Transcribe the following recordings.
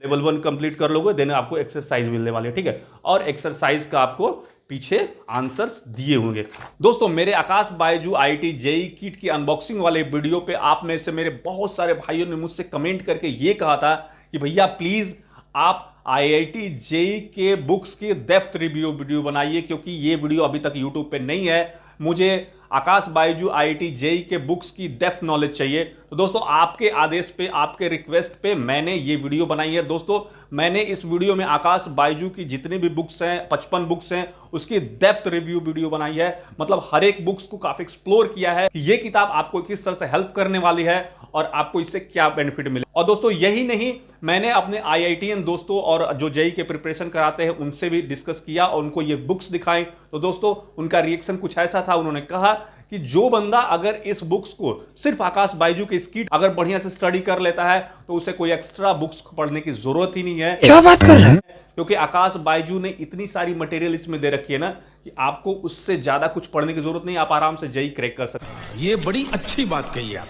Level 1 complete कर लोगे then आपको एक्सरसाइज मिलने वाली है, ठीक है। और एक्सरसाइज का आपको पीछे आंसर्स दिए होंगे। दोस्तों मेरे आकाश बायजू आईआईटी जेईई किट की अनबॉक्सिंग वाले वीडियो पे आप में से मेरे बहुत सारे भाइयों ने मुझसे कमेंट करके ये कहा था कि भैया प्लीज आप आईआईटी जेईई के बुक्स की डेप्थ रिव्यू वीडियो बनाइए, क्योंकि ये वीडियो अभी तक यूट्यूब पे नहीं है। मुझे आकाश बायजू आईआईटी जेईई के बुक्स की डेप्थ नॉलेज चाहिए। तो दोस्तों आपके आदेश पे, आपके रिक्वेस्ट पे मैंने ये वीडियो बनाई है। दोस्तों मैंने इस वीडियो में आकाश बायजू की जितनी भी बुक्स हैं, 55 बुक्स हैं, उसकी डेप्थ रिव्यू वीडियो बनाई है। मतलब हर एक बुक्स को काफी एक्सप्लोर किया है कि ये किताब आपको किस तरह से हेल्प करने वाली है और आपको इससे क्या बेनिफिट मिले। और दोस्तों यही नहीं, मैंने अपने आईआईटीएन दोस्तों और जो जेईई के प्रिपरेशन कराते हैं उनसे भी डिस्कस किया और उनको ये बुक्स दिखाई। तो दोस्तों उनका रिएक्शन कुछ ऐसा था, उन्होंने कहा कि जो बंदा अगर इस बुक्स को सिर्फ आकाश बायजू के स्किट अगर बढ़िया से स्टडी कर लेता है तो उसे कोई एक्स्ट्रा बुक्स पढ़ने की जरूरत ही नहीं है। क्या बात कर रहे हैं? क्योंकि आकाश बायजू ने इतनी सारी मटेरियल इसमें दे रखी है ना कि आपको उससे ज्यादा कुछ पढ़ने की जरूरत नहीं, आप आराम से जेईई क्रैक कर सकते हैं। ये बड़ी अच्छी बात कही आप।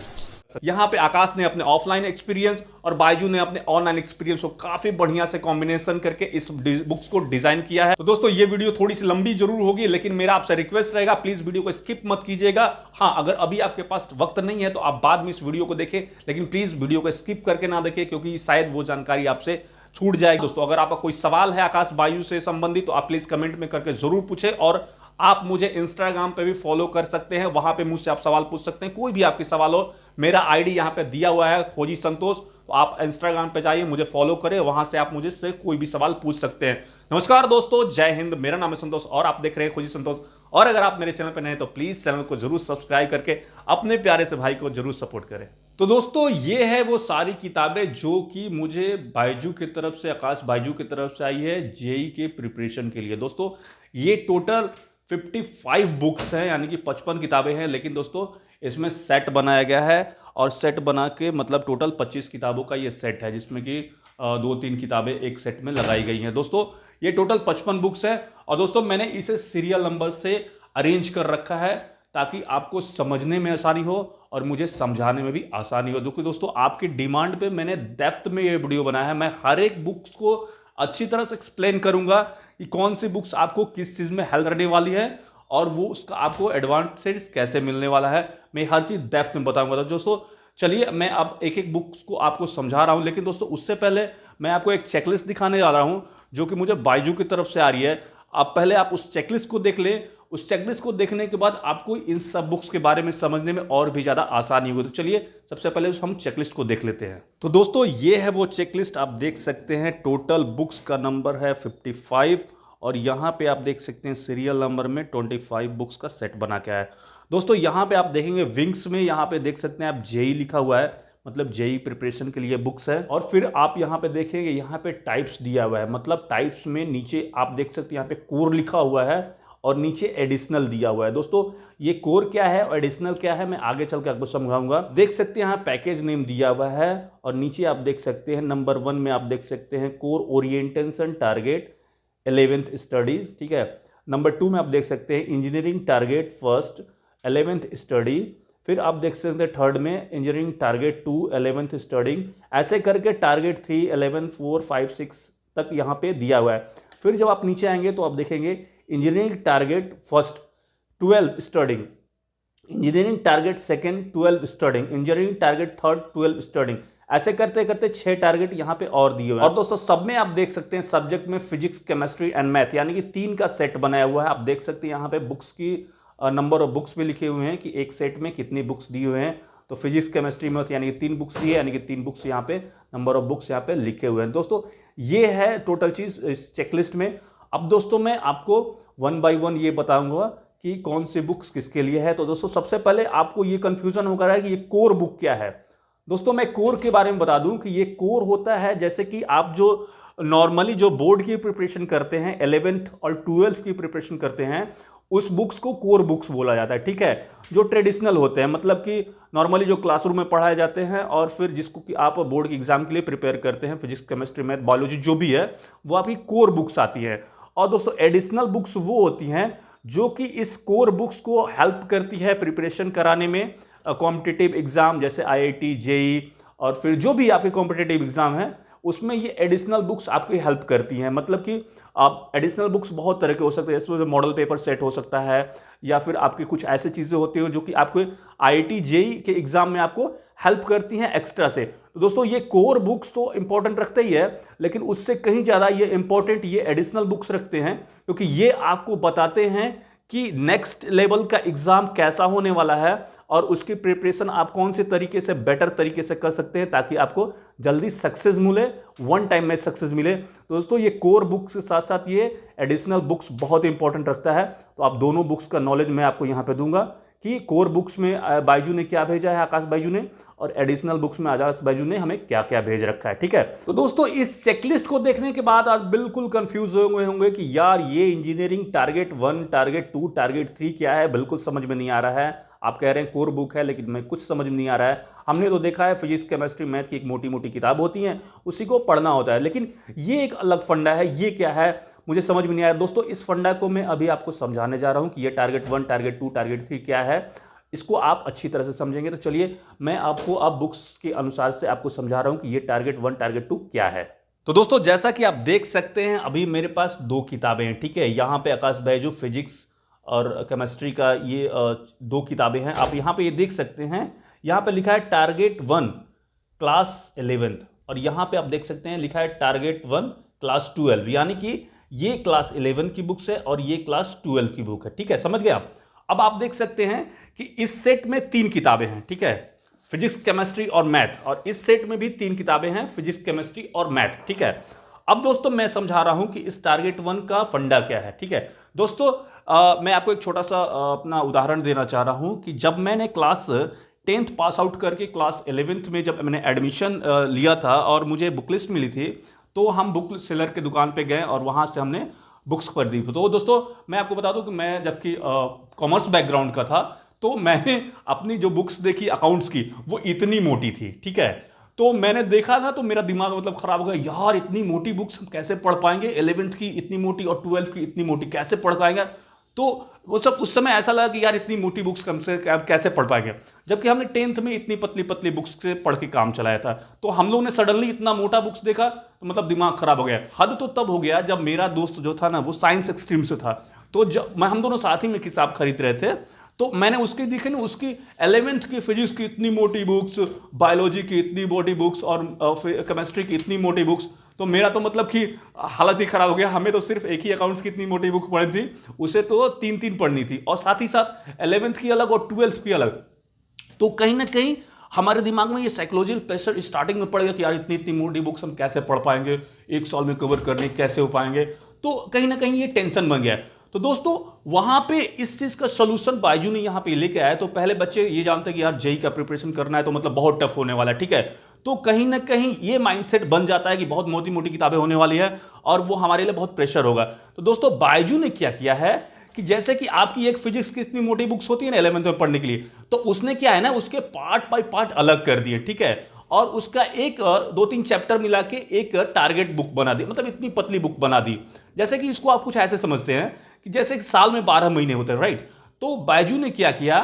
यहां पे आकाश ने अपने ऑफलाइन एक्सपीरियंस और बायजू ने अपने ऑनलाइन एक्सपीरियंस को काफी बढ़िया से कॉम्बिनेशन करके इस बुक्स को डिजाइन किया है। तो दोस्तों ये वीडियो थोड़ी सी लंबी जरूर होगी, लेकिन मेरा आपसे रिक्वेस्ट रहेगा प्लीज वीडियो को स्किप मत कीजिएगा। हाँ, अगर अभी आपके पास वक्त नहीं है तो आप बाद में इस वीडियो को देखें, लेकिन प्लीज वीडियो को स्किप करके ना देखें, क्योंकि शायद वो जानकारी आपसे छूट जाएगी। दोस्तों अगर आपका कोई सवाल है आकाश बायजू से संबंधित तो आप प्लीज कमेंट में करके जरूर पूछें। और आप मुझे इंस्टाग्राम पे भी फॉलो कर सकते हैं, वहां पे मुझसे आप सवाल पूछ सकते हैं, कोई भी आपके सवाल हो। मेरा आईडी यहां पे दिया हुआ है खोजी संतोष, तो आप इंस्टाग्राम पे जाइए, मुझे फॉलो करें, वहां से आप मुझे से कोई भी सवाल पूछ सकते हैं। नमस्कार दोस्तों, जय हिंद, मेरा नाम है संतोष और आप देख रहे हैं खोजी संतोष। और अगर आप मेरे चैनल पर नए हैं तो प्लीज चैनल को जरूर सब्सक्राइब करके अपने प्यारे से भाई को जरूर सपोर्ट करें। तो दोस्तों ये है वो सारी किताबें जो कि मुझे बायजू की तरफ से, आकाश बायजू की तरफ से आई है जेईई के प्रिपरेशन के लिए। दोस्तों ये टोटल 55 बुक्स हैं, यानी कि 55 किताबें हैं, लेकिन दोस्तों इसमें सेट बनाया गया है और सेट बना के मतलब टोटल 25 किताबों का ये सेट है, जिसमें कि 2-3 किताबें एक सेट में लगाई गई हैं। दोस्तों ये टोटल 55 बुक्स है और दोस्तों मैंने इसे सीरियल नंबर से अरेंज कर रखा है ताकि आपको समझने में आसानी हो और मुझे समझाने में भी आसानी हो। क्योंकि दोस्तों आपकी डिमांड पे मैंने डेप्थ में ये वीडियो बनाया है। मैं हर एक बुक्स को अच्छी तरह से एक्सप्लेन करूंगा कि कौन सी बुक्स आपको किस चीज़ में हेल्प करने वाली है और वो उसका आपको एडवांटेज कैसे मिलने वाला है, मैं हर चीज़ डेप्थ में बताऊंगा। तो दोस्तों चलिए मैं अब एक एक बुक्स को आपको समझा रहा हूं, लेकिन दोस्तों उससे पहले मैं आपको एक चेकलिस्ट दिखाने जा रहा हूं जो कि मुझे बायजू की तरफ से आ रही है। आप पहले आप उस चेकलिस्ट को देख लें, उस चेकलिस्ट को देखने के बाद आपको इन सब बुक्स के बारे में समझने में और भी ज़्यादा आसानी होगी। तो चलिए सबसे पहले हम चेकलिस्ट को देख लेते हैं। तो दोस्तों ये है वो चेकलिस्ट, आप देख सकते हैं टोटल बुक्स का नंबर है 55 और यहाँ पे आप देख सकते हैं सीरियल नंबर में 25 बुक्स का सेट बना के आया है। दोस्तों यहाँ पे आप देखेंगे विंग्स में, यहाँ पे देख सकते हैं आप जेईई लिखा हुआ है, मतलब जेईई प्रिपरेशन के लिए बुक्स है। और फिर आप यहाँ पे देखेंगे यहाँ पे टाइप्स दिया हुआ है, मतलब टाइप्स में नीचे आप देख सकते हैं यहाँ पे कोर लिखा हुआ है और नीचे एडिशनल दिया हुआ है। दोस्तों ये कोर क्या है और एडिशनल क्या है मैं आगे चल के आपको समझाऊंगा। देख सकते हैं यहाँ पैकेज नेम दिया हुआ है और नीचे आप देख सकते हैं नंबर 1 में आप देख सकते हैं core orientation target 11th studies, ठीक है। नंबर 2 में आप देख सकते हैं engineering target first 11th study. फिर आप देख सकते हैं थर्ड में इंजीनियरिंग टारगेट 2 11th स्टडिंग, ऐसे करके टारगेट 3 11 4 5 6 तक यहाँ पे दिया हुआ है। फिर जब आप नीचे आएंगे तो आप देखेंगे engineering target first 12 studying, engineering target second 12 studying, engineering target third 12 studying, ऐसे करते करते 6 टारगेट यहाँ पे और दिए हुए हैं। और दोस्तों सब में आप देख सकते हैं सब्जेक्ट में फिजिक्स, केमिस्ट्री एंड मैथ, यानी कि 3 का सेट बनाया हुआ है। आप देख सकते हैं यहाँ पे बुक्स की नंबर ऑफ बुक्स भी लिखे हुए हैं कि एक सेट में कितनी बुक्स दी हुए हैं। तो फिजिक्स, केमिस्ट्री, मैथ यानी कि 3 बुक्स दी है, यानी कि 3 बुक्स यहाँ पे नंबर ऑफ बुक्स यहाँ पे लिखे हुए हैं। दोस्तों ये है टोटल चीज इस चेकलिस्ट में। अब दोस्तों मैं आपको 1 बाय 1 ये बताऊंगा कि कौन सी बुक्स किसके लिए है। तो दोस्तों सबसे पहले आपको ये कंफ्यूजन होगा कि ये कोर बुक क्या है। दोस्तों मैं कोर के बारे में बता दूं कि ये कोर होता है जैसे कि आप जो नॉर्मली जो बोर्ड की प्रिपरेशन करते हैं, 11th और 12th की प्रिपरेशन करते हैं, उस बुक्स को कोर बुक्स बोला जाता है, ठीक है। जो ट्रेडिशनल होते हैं, मतलब कि नॉर्मली जो क्लासरूम में पढ़ाए जाते हैं और फिर जिसको कि आप बोर्ड के एग्जाम के लिए प्रिपेयर करते हैं, फिजिक्स, केमिस्ट्री, मैथ, बायोलॉजी जो भी है, वो आपकी कोर बुक्स आती है। और दोस्तों एडिशनल बुक्स वो होती हैं जो कि इस कोर बुक्स को हेल्प करती है प्रिपरेशन कराने में कॉम्पिटिटिव एग्जाम जैसे आईआईटी, जेईई और फिर जो भी आपके कॉम्पिटिटिव एग्जाम है उसमें ये एडिशनल बुक्स आपकी हेल्प करती हैं। मतलब कि आप एडिशनल बुक्स बहुत तरह के हो सकते हैं, इसमें मॉडल पेपर सेट हो सकता है, या फिर आपकी कुछ ऐसी चीज़ें होती हैं जो कि आपको IIT JEE के एग्जाम में आपको हेल्प करती हैं एक्स्ट्रा से। तो दोस्तों ये कोर बुक्स तो इंपॉर्टेंट रखते ही है, लेकिन उससे कहीं ज़्यादा ये इंपॉर्टेंट ये एडिशनल बुक्स रखते हैं, क्योंकि ये आपको बताते हैं कि नेक्स्ट लेवल का एग्जाम कैसा होने वाला है और उसकी प्रिपरेशन आप कौन से तरीके से बेटर तरीके से कर सकते हैं ताकि आपको जल्दी सक्सेस मिले, वन टाइम में सक्सेस मिले। तो दोस्तों ये कोर बुक्स के साथ साथ ये एडिशनल बुक्स बहुत इंपॉर्टेंट रखता है। तो आप दोनों बुक्स का नॉलेज मैं आपको यहाँ पे दूंगा कि कोर बुक्स में बायजू ने क्या भेजा है, आकाश बायजू ने, और एडिशनल बुक्स में आकाश बायजू ने हमें क्या क्या भेज रखा है। ठीक है, तो दोस्तों इस चेकलिस्ट को देखने के बाद आप बिल्कुल कंफ्यूज हो गए होंगे कि यार ये इंजीनियरिंग टारगेट 1, टारगेट 2, टारगेट 3 क्या है, बिल्कुल समझ में नहीं आ रहा है। आप कह रहे हैं कोर बुक है, लेकिन मैं कुछ समझ में नहीं आ रहा है। हमने तो देखा है फिजिक्स, केमिस्ट्री, मैथ की एक मोटी मोटी किताब होती है, उसी को पढ़ना होता है, लेकिन ये एक अलग फंडा है, ये क्या है मुझे समझ में नहीं आया। दोस्तों इस फंडा को मैं अभी आपको समझाने जा रहा हूं कि ये टारगेट 1, टारगेट 2, टारगेट 3 क्या है, इसको आप अच्छी तरह से समझेंगे। तो चलिए मैं आपको अब बुक्स के अनुसार से आपको समझा रहा हूं कि ये टारगेट 1, टारगेट 2 क्या है। तो दोस्तों जैसा कि आप देख सकते हैं अभी मेरे पास 2 किताबें हैं। ठीक है, यहाँ पे आकाश बायजू फिजिक्स और केमिस्ट्री का ये 2 किताबें हैं। आप यहाँ पे ये देख सकते हैं, यहाँ पे लिखा है टारगेट 1 क्लास 11th, और यहाँ पे आप देख सकते हैं लिखा है टारगेट 1 क्लास 12, यानी कि ये क्लास 11 की बुक्स है और ये क्लास 12 की बुक है। ठीक है, समझ गए आप। अब आप देख सकते हैं कि इस सेट में 3 किताबें हैं। ठीक है, फिजिक्स, केमिस्ट्री और मैथ, और इस सेट में भी 3 किताबें हैं, फिजिक्स, केमिस्ट्री और मैथ। ठीक है, अब दोस्तों मैं समझा रहा हूं कि इस टारगेट 1 का फंडा क्या है। ठीक है दोस्तों, मैं आपको एक छोटा सा अपना उदाहरण देना चाह रहा हूं कि जब मैंने क्लास 10th पास आउट करके क्लास 11th में जब मैंने एडमिशन लिया था और मुझे बुक लिस्ट मिली थी, तो हम बुक सेलर के दुकान पे गए और वहाँ से हमने बुक्स खरीदी। तो दोस्तों मैं आपको बता दूं कि मैं जबकि कॉमर्स बैकग्राउंड का था, तो मैंने अपनी जो बुक्स देखी अकाउंट्स की वो इतनी मोटी थी। ठीक है, तो मैंने देखा ना तो मेरा दिमाग मतलब खराब हो गया, यार इतनी मोटी बुक्स हम कैसे पढ़ पाएंगे, 11th की इतनी मोटी और 12th की इतनी मोटी कैसे पढ़ पाएंगे। तो वो सब उस समय ऐसा लगा कि यार इतनी मोटी बुक्स कम से कैसे पढ़ पाएंगे, जबकि हमने 10th में इतनी पतली पतली बुक्स से पढ़ के काम चलाया था। तो हम लोगों ने सडनली इतना मोटा बुक्स देखा तो मतलब दिमाग खराब हो गया। हद तो तब हो गया जब मेरा दोस्त जो था ना वो साइंस एक्सट्रीम से था, तो जब हम दोनों साथ ही में किताब खरीद रहे थे, तो मैंने उसकी देखी ना, उसकी 11th की फिजिक्स की इतनी मोटी बुक्स, बायोलॉजी की इतनी मोटी बुक्स और केमिस्ट्री की इतनी मोटी बुक्स, तो मेरा तो मतलब कि हालत ही खराब हो गया। हमें तो सिर्फ एक ही अकाउंट्स की इतनी मोटी बुक पढ़नी थी, उसे तो 3-3 पढ़नी थी, और साथ ही साथ 11th की अलग और 12th की अलग। तो कहीं ना कहीं हमारे दिमाग में ये साइकोलॉजिकल प्रेशर स्टार्टिंग में पड़ गया कि यार इतनी इतनी मोटी बुक्स हम कैसे पढ़ पाएंगे, एक साल में कवर करने कैसे हो पाएंगे। तो कहीं ना कहीं ये टेंशन बन गया। तो दोस्तों वहां पे इस चीज का सोल्यूशन बायजू ने यहां पे लेके आया। तो पहले बच्चे ये जानते हैं कि यार जेई का प्रिपरेशन करना है तो मतलब बहुत टफ होने वाला है। ठीक है, तो कहीं ना कहीं ये माइंडसेट बन जाता है कि बहुत मोटी मोटी किताबें होने वाली है और वो हमारे लिए बहुत प्रेशर होगा। तो दोस्तों बायजू ने क्या किया है कि जैसे कि आपकी एक फिजिक्स की इतनी मोटी बुक्स होती है ना 11th में पढ़ने के लिए, तो उसने क्या है ना उसके पार्ट बाय पार्ट अलग कर दिए। ठीक है, और उसका एक 2-3 चैप्टर मिला के एक टारगेट बुक बना दी, मतलब इतनी पतली बुक बना दी। जैसे कि इसको आप कुछ ऐसे समझते हैं कि जैसे कि साल में 12 महीने होते हैं, राइट। तो बायजू ने क्या किया,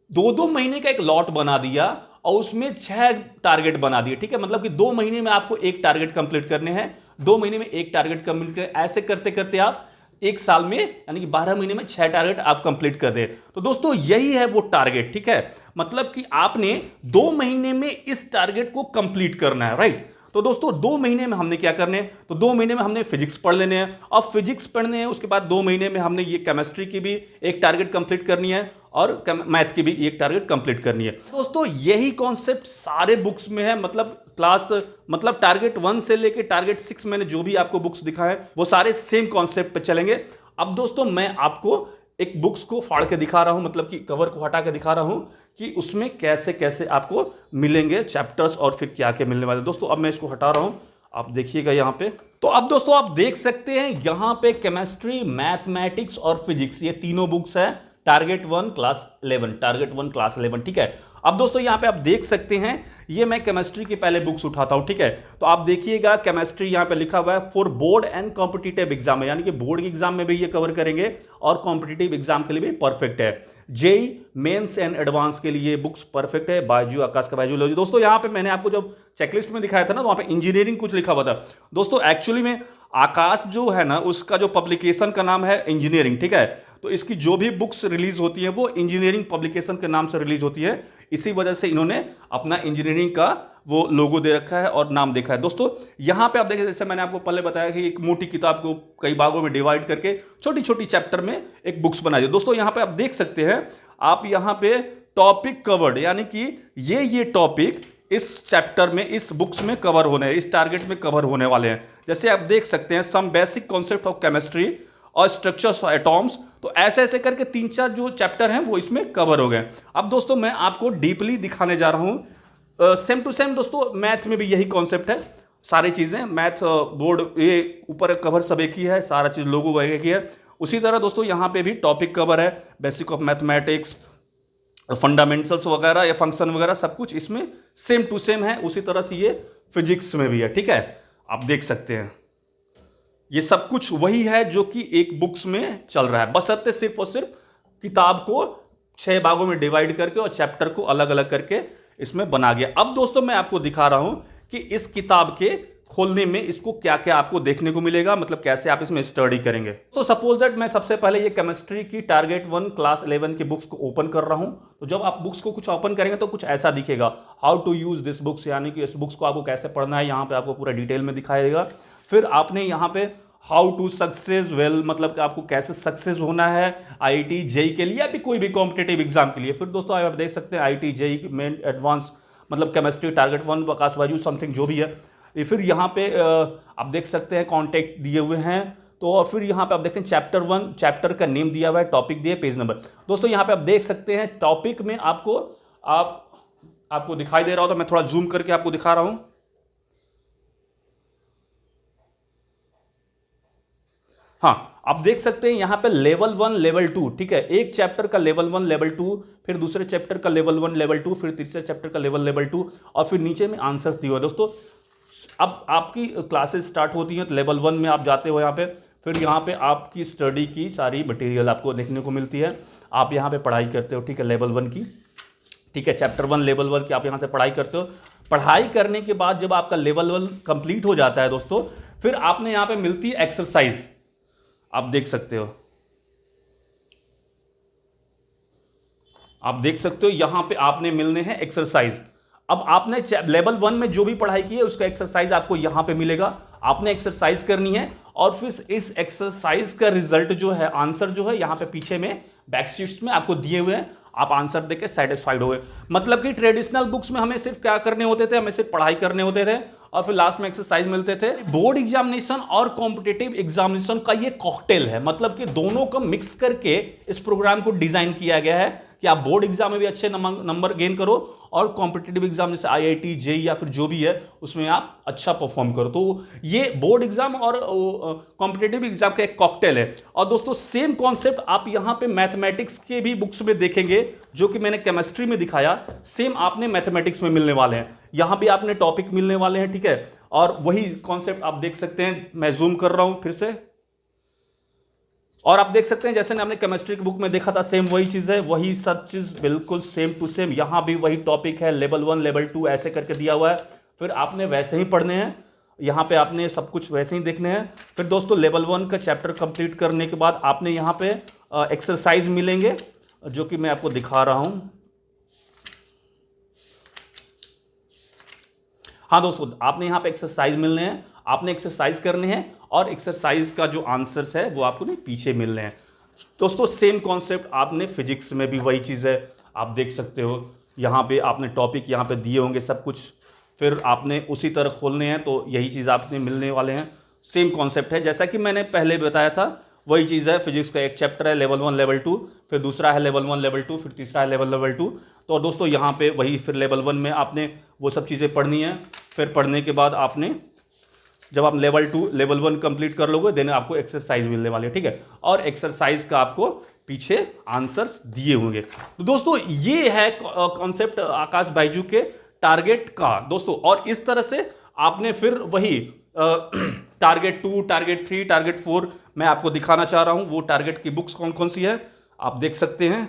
2-2 महीने का एक लॉट बना दिया और उसमें 6 टारगेट बना दिए। ठीक है, मतलब कि 2 महीने में आपको एक टारगेट कंप्लीट करने हैं, 2 महीने में एक टारगेट कंप्लीट करें, ऐसे करते करते आप एक साल में यानी कि 12 महीने में 6 टारगेट आप कंप्लीट कर दे। तो दोस्तों यही है वो टारगेट। ठीक है, मतलब कि आपने 2 महीने में इस टारगेट को कंप्लीट करना है, राइट। तो दोस्तों 2 महीने में हमने क्या करने हैं, तो 2 महीने में हमने फिजिक्स पढ़ लेने हैं, अब फिजिक्स पढ़ने हैं, उसके बाद 2 महीने में हमने ये केमिस्ट्री की भी एक टारगेट कंप्लीट करनी है और मैथ की भी एक टारगेट कंप्लीट करनी है। दोस्तों यही कॉन्सेप्ट सारे बुक्स में है, मतलब टारगेट 1 से लेके टारगेट 6 मैंने जो भी आपको बुक्स दिखाए वो सारे सेम कॉन्सेप्ट पे चलेंगे। अब दोस्तों मैं आपको एक बुक्स को फाड़ के दिखा रहा हूं, मतलब कि कवर को हटा के दिखा रहा हूं कि उसमें कैसे कैसे आपको मिलेंगे चैप्टर्स और फिर क्या क्या मिलने वाले। दोस्तों अब मैं इसको हटा रहा हूं, आप देखिएगा यहां पे। तो अब दोस्तों आप देख सकते हैं यहां पे केमिस्ट्री, मैथमेटिक्स और फिजिक्स ये तीनों बुक्स है टारगेट 1 क्लास 11, टारगेट 1 क्लास 11। ठीक है, अब दोस्तों यहाँ पे आप देख सकते हैं, ये मैं केमिस्ट्री की पहले बुक्स उठाता हूं, ठीक है। तो आप देखिएगा केमिस्ट्री यहाँ पे लिखा हुआ है for board and competitive exam, यानी कि बोर्ड के एग्जाम में भी ये कवर करेंगे और कॉम्पिटिटिव एग्जाम के लिए भी परफेक्ट है। जेई मेंस एंड एडवांस के लिए बुक्स परफेक्ट है, बायजू आकाश का बायोलॉजी। दोस्तों यहाँ पे मैंने आपको जब चेकलिस्ट में दिखाया था ना, तो वहाँ पे इंजीनियरिंग कुछ लिखा हुआ था। दोस्तों एक्चुअली में आकाश जो है ना, उसका जो पब्लिकेशन का नाम है इंजीनियरिंग, ठीक है। तो इसकी जो भी बुक्स रिलीज होती हैं वो इंजीनियरिंग पब्लिकेशन के नाम से रिलीज होती है, इसी वजह से इन्होंने अपना इंजीनियरिंग का वो लोगो दे रखा है और नाम देखा है। दोस्तों यहाँ पे आप देखिए, जैसे मैंने आपको पहले बताया कि एक मोटी किताब को कई भागों में डिवाइड करके छोटी छोटी चैप्टर में एक बुक्स बनाई है। दोस्तों यहाँ पे आप देख सकते हैं, आप यहाँ पे टॉपिक कवर्ड, यानी कि ये टॉपिक इस चैप्टर में, इस बुक्स में कवर होने हैं, इस टारगेट में कवर होने वाले हैं। जैसे आप देख सकते हैं some basic concept of chemistry और स्ट्रक्चर्स ऑफ एटॉम्स, तो ऐसे ऐसे करके 3-4 जो चैप्टर हैं वो इसमें कवर हो गए। अब दोस्तों मैं आपको डीपली दिखाने जा रहा हूं, सेम टू सेम दोस्तों मैथ में भी यही कॉन्सेप्ट है, सारी चीजें मैथ बोर्ड ये ऊपर कवर सब एक ही है, सारा चीज लोगो एक ही है। उसी तरह दोस्तों यहाँ पे भी टॉपिक कवर है, बेसिक ऑफ मैथमेटिक्स, फंडामेंटल्स वगैरह या फंक्शन वगैरह सब कुछ इसमें सेम टू सेम है। उसी तरह से ये फिजिक्स में भी है, ठीक है। आप देख सकते हैं ये सब कुछ वही है जो कि एक बुक्स में चल रहा है, बशर्ते सिर्फ और सिर्फ किताब को 6 भागों में डिवाइड करके और चैप्टर को अलग अलग करके इसमें बना गया। अब दोस्तों मैं आपको दिखा रहा हूं कि इस किताब के खोलने में इसको क्या क्या आपको देखने को मिलेगा, मतलब कैसे आप इसमें स्टडी करेंगे। तो सपोज दैट मैं सबसे पहले ये केमिस्ट्री की टारगेट 1 क्लास 11 की बुक्स को ओपन कर रहा हूं। तो जब आप बुक्स को कुछ ओपन करेंगे तो कुछ ऐसा दिखेगा, how to use this books, यानी कि इस बुक्स को आपको कैसे पढ़ना है, यहाँ पे आपको पूरा डिटेल में दिखाएगा। फिर आपने यहाँ पे हाउ टू सक्सेस वेल, मतलब कि आपको कैसे सक्सेस होना है आईआईटी जेई के लिए या भी कोई भी कॉम्पिटिटिव एग्जाम के लिए। फिर दोस्तों आप देख सकते हैं आईआईटी जेई मेन एडवांस, मतलब केमिस्ट्री टारगेट 1 आकाश बाजू समथिंग जो भी है। फिर यहाँ पे आप देख सकते हैं कॉन्टेक्ट दिए हुए हैं। तो और फिर यहाँ पे आप देखते हैं चैप्टर 1, चैप्टर का नेम दिया हुआ है, टॉपिक दिया, पेज नंबर। दोस्तों यहाँ पे आप देख सकते हैं टॉपिक में आपको दिखाई दे रहा हो तो मैं थोड़ा जूम करके आपको दिखा रहा हूं। हाँ, आप देख सकते हैं यहाँ पे लेवल 1 लेवल 2, ठीक है। एक चैप्टर का लेवल 1 लेवल 2, फिर दूसरे चैप्टर का लेवल 1 लेवल 2, फिर तीसरे चैप्टर का लेवल 2 और फिर नीचे में आंसर्स दिए हुए। दोस्तों अब आपकी क्लासेस स्टार्ट होती हैं तो लेवल 1 में आप जाते हो यहाँ पे, फिर यहाँ पे आपकी स्टडी की सारी मटेरियल आपको देखने को मिलती है। आप यहाँ पे पढ़ाई करते हो, ठीक है, लेवल 1 की, ठीक है, चैप्टर 1 लेवल 1 की आप यहाँ से पढ़ाई करते हो। पढ़ाई करने के बाद जब आपका लेवल 1 कंप्लीट हो जाता है दोस्तों, फिर आपने यहाँ पे मिलती है एक्सरसाइज, आप देख सकते हो, आप देख सकते हो यहाँ पे आपने मिलने हैं एक्सरसाइज। अब आपने लेवल 1 में जो भी पढ़ाई की है उसका एक्सरसाइज आपको यहां पे मिलेगा, आपने एक्सरसाइज करनी है और फिर इस एक्सरसाइज का रिजल्ट जो है, आंसर जो है यहाँ पे पीछे में बैकशीट्स में आपको दिए हुए हैं, आप आंसर देके सेटिस्फाइड हो गए। मतलब कि ट्रेडिशनल बुक्स में हमें सिर्फ क्या करने होते थे, हमें सिर्फ पढ़ाई करने होते थे और फिर लास्ट में एक्सरसाइज मिलते थे। बोर्ड एग्जामिनेशन और कॉम्पिटिटिव एग्जामिनेशन का ये कॉकटेल है, मतलब कि दोनों को मिक्स करके इस प्रोग्राम को डिजाइन किया गया है कि आप बोर्ड एग्जाम में भी अच्छे नंबर गेन करो और कॉम्पिटिटिव एग्जाम जैसे आईआईटी जेई या फिर जो भी है उसमें आप अच्छा परफॉर्म करो। तो ये बोर्ड एग्जाम और कॉम्पिटिटिव एग्जाम का एक कॉकटेल है। और दोस्तों सेम कॉन्सेप्ट आप यहाँ पे मैथमेटिक्स के भी बुक्स में देखेंगे, जो कि मैंने केमिस्ट्री में दिखाया, सेम आपने मैथमेटिक्स में मिलने वाले हैं। यहाँ भी आपने टॉपिक मिलने वाले हैं, ठीक है, और वही कॉन्सेप्ट आप देख सकते हैं। मैं जूम कर रहा हूँ फिर से, और आप देख सकते हैं जैसे हमने केमिस्ट्री की बुक में देखा था, सेम वही चीज़ है, वही सब चीज़ बिल्कुल सेम टू सेम। यहाँ भी वही टॉपिक है, लेवल 1 लेवल 2 ऐसे करके दिया हुआ है। फिर आपने वैसे ही पढ़ने हैं, यहाँ पे आपने सब कुछ वैसे ही देखने हैं। फिर दोस्तों लेवल 1 का चैप्टर कंप्लीट करने के बाद आपने यहाँ पे एक्सरसाइज मिलेंगे, जो कि मैं आपको दिखा रहा हूँ। हाँ दोस्तों, आपने यहाँ पे एक्सरसाइज मिलने हैं, आपने एक्सरसाइज करने हैं और एक्सरसाइज का जो आंसर्स है वो आपको नहीं पीछे मिलने हैं। दोस्तों सेम कॉन्सेप्ट आपने फिजिक्स में भी वही चीज़ है, आप देख सकते हो। यहाँ पे आपने टॉपिक यहाँ पे दिए होंगे सब कुछ, फिर आपने उसी तरह खोलने हैं तो यही चीज़ आपने मिलने वाले हैं। सेम कॉन्सेप्ट है, जैसा कि मैंने पहले बताया था वही चीज़ है। फिजिक्स का एक चैप्टर है लेवल 1 लेवल 2, फिर दूसरा है लेवल 1 लेवल 2, फिर तीसरा है लेवल 2। तो दोस्तों यहाँ पे वही फिर लेवल 1 में आपने वो सब चीज़ें पढ़नी है। फिर पढ़ने के बाद आपने जब आप लेवल 2 लेवल 1 कंप्लीट कर लोगे देन आपको एक्सरसाइज मिलने वाली है, ठीक है। और एक्सरसाइज का आपको पीछे आंसर्स दिए होंगे। तो दोस्तों ये है कॉन्सेप्ट आकाश बायजू के टारगेट का दोस्तों। और इस तरह से आपने फिर वही टारगेट 2, टारगेट 3, टारगेट 4 मैं आपको दिखाना चाह रहा हूं वो टारगेट की बुक्स कौन कौन सी है आप देख सकते हैं।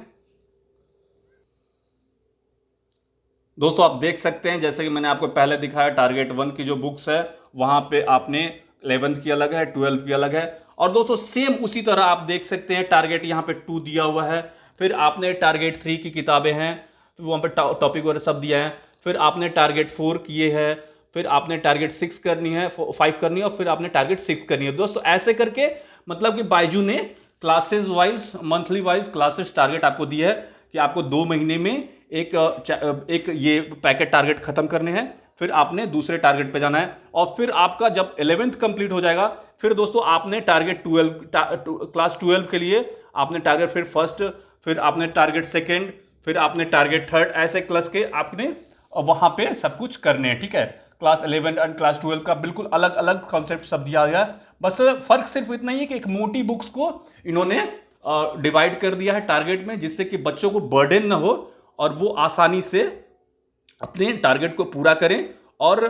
दोस्तों आप देख सकते हैं जैसे कि मैंने आपको पहले दिखाया टारगेट 1 की जो बुक्स है वहां पे आपने 11th की अलग है, 12th की अलग है। और दोस्तों सेम उसी तरह आप देख सकते हैं टारगेट यहां पे 2 दिया हुआ है, फिर आपने टारगेट 3 की किताबें हैं, फिर वहां पे टॉपिक वगैरह सब दिया है, फिर आपने टारगेट 4 किए हैं, फिर आपने टारगेट 6 करनी है, 5 करनी है, और फिर आपने टारगेट 6 करनी है। दोस्तों ऐसे करके मतलब कि बायजू ने classes wise, monthly wise classes target आपको दिया है कि आपको 2 महीने में एक ये पैकेट टारगेट खत्म करने हैं, फिर आपने दूसरे टारगेट पे जाना है। और फिर आपका जब 11th कंप्लीट हो जाएगा फिर दोस्तों आपने टारगेट 12 क्लास 12 के लिए आपने टारगेट फिर फर्स्ट, फिर आपने टारगेट सेकेंड, फिर आपने टारगेट थर्ड, ऐसे क्लास के आपने वहां पे सब कुछ करने हैं। ठीक है, क्लास 11 एंड क्लास 12 का बिल्कुल अलग अलग कॉन्सेप्ट सब दिया गया। बस फर्क सिर्फ इतना ही है कि एक मोटी बुक्स को इन्होंने डिवाइड कर दिया है टारगेट में, जिससे कि बच्चों को बर्डन ना हो और वो आसानी से अपने टारगेट को पूरा करें। और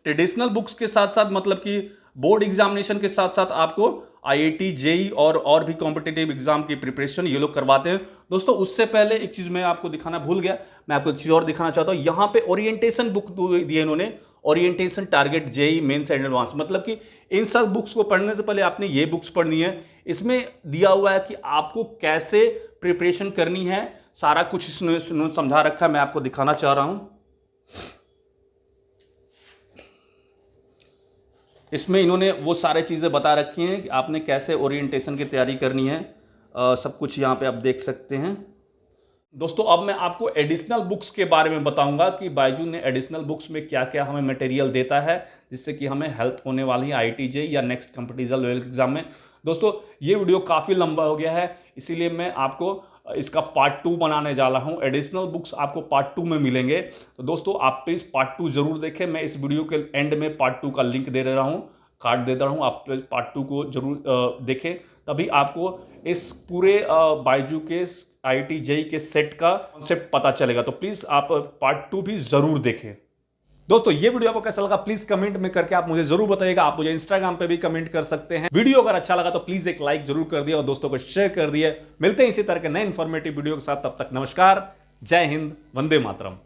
ट्रेडिशनल बुक्स के साथ साथ मतलब कि बोर्ड एग्जामिनेशन के साथ साथ आपको आईआईटी, जेई और भी कॉम्पिटिटिव एग्जाम की प्रिपरेशन ये लोग करवाते हैं। दोस्तों उससे पहले एक चीज मैं आपको दिखाना भूल गया, मैं आपको एक चीज और दिखाना चाहता हूं। यहां पे ओरिएंटेशन बुक दी है इन्होंने, orientation target JEE Mains and advance, मतलब कि इन सब बुक्स को पढ़ने से पहले आपने ये बुक्स पढ़नी है। इसमें दिया हुआ है कि आपको कैसे प्रिपरेशन करनी है, सारा कुछ इसने समझा रखा है, मैं आपको दिखाना चाह रहा हूं। इसमें इन्होंने वो सारे चीज़ें बता रखी हैं कि आपने कैसे ओरिएंटेशन की तैयारी करनी है, सब कुछ यहाँ पे आप देख सकते हैं। दोस्तों अब मैं आपको एडिशनल बुक्स के बारे में बताऊंगा कि बायजू ने एडिशनल बुक्स में क्या क्या हमें मटेरियल देता है जिससे कि हमें हेल्प होने वाली है आईआईटी जेईई या नेक्स्ट कॉम्पिटिटिव लेवल एग्जाम में। दोस्तों ये वीडियो काफ़ी लंबा हो गया है, इसीलिए मैं आपको इसका पार्ट 2 बनाने जा रहा हूँ। एडिशनल बुक्स आपको पार्ट 2 में मिलेंगे, तो दोस्तों आप प्लीज़ पार्ट 2 जरूर देखें। मैं इस वीडियो के एंड में पार्ट 2 का लिंक दे रहा हूँ, कार्ड दे रहा हूँ, आप पार्ट 2 को जरूर देखें, तभी आपको इस पूरे बायजू के आईआईटी जेईई के सेट का कॉन्सेप्ट पता चलेगा। तो प्लीज़ आप पार्ट 2 भी ज़रूर देखें। दोस्तों ये वीडियो आपको कैसा लगा प्लीज कमेंट में करके आप मुझे जरूर बताइएगा। आप मुझे इंस्टाग्राम पे भी कमेंट कर सकते हैं। वीडियो अगर अच्छा लगा तो प्लीज एक लाइक जरूर कर दिया और दोस्तों को शेयर कर दिया। मिलते हैं इसी तरह के नए इंफॉर्मेटिव वीडियो के साथ, तब तक नमस्कार, जय हिंद, वंदे मातरम।